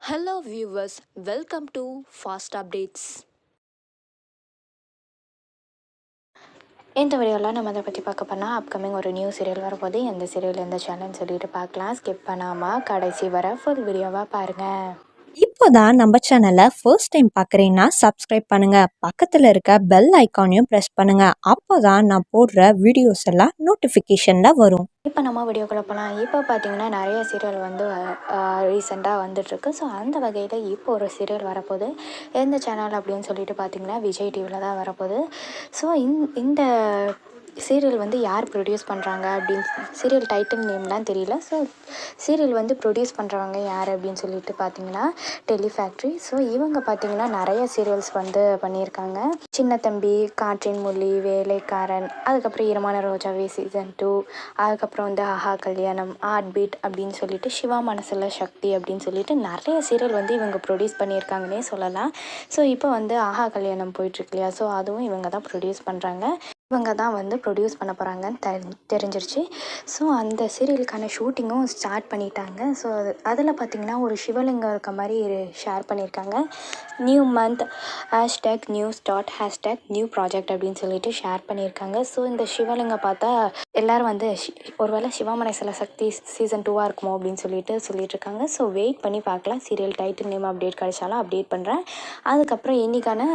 Hello viewers, welcome to Fast Updates. இந்த வீடியோவில் நம்ம அதை பற்றி பார்க்க போனால் அப்கமிங் ஒரு நியூ சீரியல் வரப்போது எந்த சீரியல் எந்த சேனல்னு சொல்லிட்டு பார்க்கலாம். ஸ்கிப் பண்ணாமல் கடைசி வர ஃபுல் வீடியோவாக பாருங்கள். இப்போதான் நம்ம சேனலை ஃபர்ஸ்ட் டைம் பார்க்குறீங்கன்னா சப்ஸ்கிரைப் பண்ணுங்க, பக்கத்தில் இருக்க பெல் ஐக்கானையும் ப்ரெஸ் பண்ணுங்க. அப்போதான் நான் போடுற வீடியோஸ் எல்லாம் நோட்டிஃபிகேஷனில் வரும். இப்போ நம்ம வீடியோக்குள்ளே போகலாம். இப்போ பார்த்தீங்கன்னா நிறைய சீரியல் வந்து ரீசெண்டாக வந்துட்டுருக்கு. ஸோ அந்த வகையில் இப்போ ஒரு சீரியல் வரப்போகுது. எந்த சேனல் அப்படின்னு சொல்லிட்டு பார்த்தீங்கன்னா விஜய் டிவியில் தான் வரப்போகுது. ஸோ இந்த சீரியல் வந்து யார் ப்ரொடியூஸ் பண்ணுறாங்க அப்படின்னு சீரியல் டைட்டில் நேம்லாம் தெரியல. ஸோ சீரியல் வந்து ப்ரொடியூஸ் பண்ணுறவங்க யார் அப்படின்னு சொல்லிட்டு பார்த்தீங்கன்னா டெல்லி ஃபேக்ட்ரி. ஸோ இவங்க பார்த்தீங்கன்னா நிறைய சீரியல்ஸ் வந்து பண்ணியிருக்காங்க. சின்ன தம்பி, காற்றின் மொழி, வேலைக்காரன், அதுக்கப்புறம் ஈரமான ரோஜாவே சீசன் 2, அதுக்கப்புறம் வந்து ஆஹா கல்யாணம், ஹார்ட் பீட் அப்படின்னு சொல்லிட்டு சிவா மனசில் சக்தி அப்படின்னு சொல்லிட்டு நிறைய சீரியல் வந்து இவங்க ப்ரொடியூஸ் பண்ணியிருக்காங்கன்னே சொல்லலாம். ஸோ இப்போ வந்து ஆஹா கல்யாணம் போயிட்டுருக்கு இல்லையா, ஸோ அதுவும் இவங்க தான் ப்ரொடியூஸ் பண்ணுறாங்க. இவங்க தான் வந்து ப்ரொடியூஸ் பண்ண போகிறாங்கன்னு தெரிஞ்சிருச்சு. ஸோ அந்த சீரியலுக்கான ஷூட்டிங்கும் ஸ்டார்ட் பண்ணிட்டாங்க. ஸோ அதில் பார்த்திங்கன்னா ஒரு சிவலிங்கம் இருக்க மாதிரி ஷேர் பண்ணியிருக்காங்க. New month #new start #new project அப்படின்னு சொல்லிட்டு ஷேர் பண்ணியிருக்காங்க. ஸோ இந்த சிவலிங்கம் பார்த்தா எல்லோரும் வந்து ஒருவேளை சிவமனசில சக்தி சீசன் 2 இருக்குமோ அப்படின்னு சொல்லிட்டுருக்காங்க. ஸோ வெயிட் பண்ணி பார்க்கலாம். சீரியல் டைட்டில் நேம் அப்டேட் கிடைச்சாலும் அப்டேட் பண்ணுறேன். அதுக்கப்புறம் இன்றைக்கான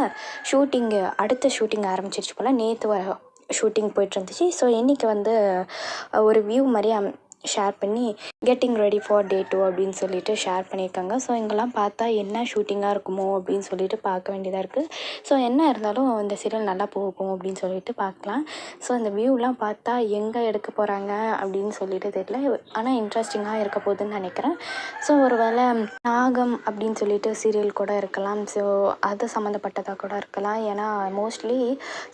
அடுத்த ஷூட்டிங் ஆரம்பிச்சிருச்சு போல். நேற்று ஷூட்டிங் போயிட்டுருந்துச்சு. ஸோ இன்றைக்கி வந்து ஒரு வியூ மாதிரி ஷேர் பண்ணி கெட்டிங் ரெடி ஃபார் டே 2 அப்படின்னு சொல்லிட்டு ஷேர் பண்ணியிருக்காங்க. ஸோ இங்கெல்லாம் பார்த்தா என்ன ஷூட்டிங்காக இருக்குமோ அப்படின்னு சொல்லிட்டு பார்க்க வேண்டியதாக இருக்குது. ஸோ என்ன இருந்தாலும் இந்த சீரியல் நல்லா போகும் அப்படின்னு சொல்லிட்டு பார்க்கலாம். ஸோ அந்த வியூலாம் பார்த்தா எங்கே எடுக்க போகிறாங்க அப்படின்னு சொல்லிட்டு தெரியல. ஆனால் இன்ட்ரெஸ்டிங்காக இருக்க போகுதுன்னு நினைக்கிறேன். ஸோ ஒரு வேளை நாகம் அப்படின்னு சொல்லிட்டு சீரியல் கூட இருக்கலாம். ஸோ அது சம்மந்தப்பட்டதாக கூட இருக்கலாம். ஏன்னா மோஸ்ட்லி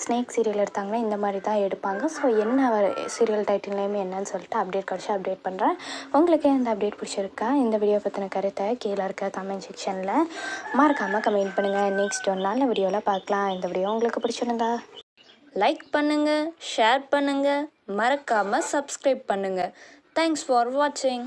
ஸ்னேக் சீரியல் எடுத்தாங்கன்னா இந்த மாதிரி தான் எடுப்பாங்க. ஸோ என்ன சீரியல் டைட்டில் நேம் என்னன்னு சொல்லிட்டு அப்டேட் கிடச்சி அப்டேட் பண்ணுறேன். உங்களுக்கு இந்த அப்டேட் பிடிச்சிருக்கா? இந்த வீடியோ பற்றின கருத்தை கீழே இருக்க கமெண்ட் செக்ஷனில் மறக்காமல் கமெண்ட் பண்ணுங்கள். நெக்ஸ்ட் ஒரு நல்ல வீடியோவில் பார்க்கலாம். இந்த வீடியோ உங்களுக்கு பிடிச்சிருந்தா லைக் பண்ணுங்கள், ஷேர் பண்ணுங்கள், மறக்காமல் சப்ஸ்கிரைப் பண்ணுங்கள். தேங்க்ஸ் ஃபார் வாட்சிங்.